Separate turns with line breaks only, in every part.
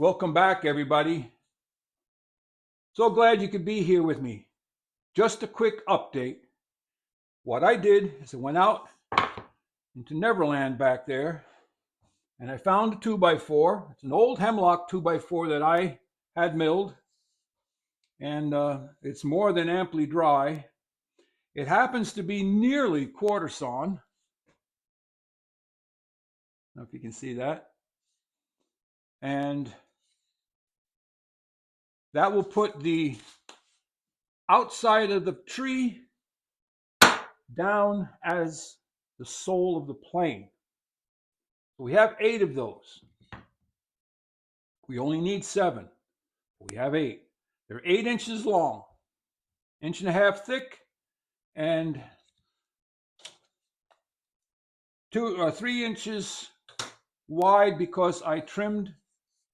Welcome back, everybody. So glad you could be here with me. Just a quick update. What I did is I went out into Neverland back there and I found a 2x4. It's an old Hemlock 2x4 that I had milled, and it's more than amply dry. It happens to be nearly quarter sawn. I don't know if you can see that. And that will put the outside of the tree down as the sole of the plane. So we have 8 of those. We only need 7. We have 8. They're 8 inches long, 1.5 inches thick, and 2 or 3 inches wide because I trimmed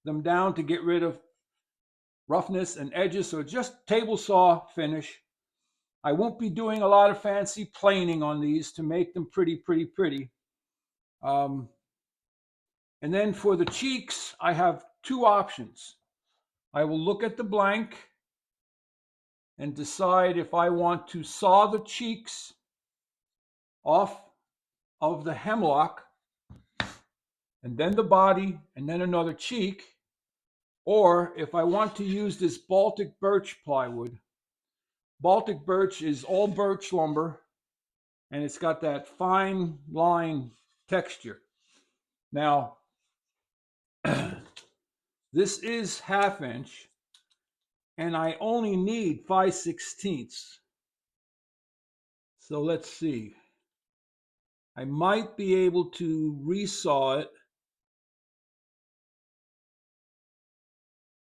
them down to get rid of roughness and edges. So just table saw finish. I won't be doing a lot of fancy planing on these to make them pretty. And then for the cheeks, I have 2 options. I will look at the blank and decide if I want to saw the cheeks off of the hemlock and then the body and then another cheek, or if I want to use this Baltic birch plywood. Baltic birch is all birch lumber and it's got that fine line texture. Now, this is 1/2 inch and I only need 5/16. So let's see. I might be able to resaw it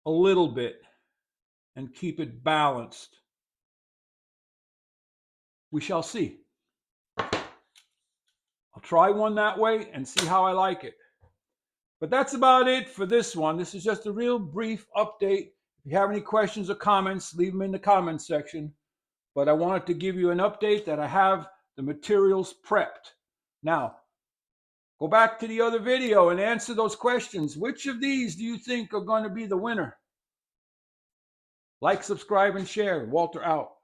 a little bit and keep it balanced. We shall see. I'll try one that way and see how I like it. But that's about it for this one. This is just a real brief update. If you have any questions or comments, leave them in the comments section. But I wanted to give you an update that I have the materials prepped. Now, go back to the other video and answer those questions. Which of these do you think are going to be the winner? Like, subscribe, and share. Walter out.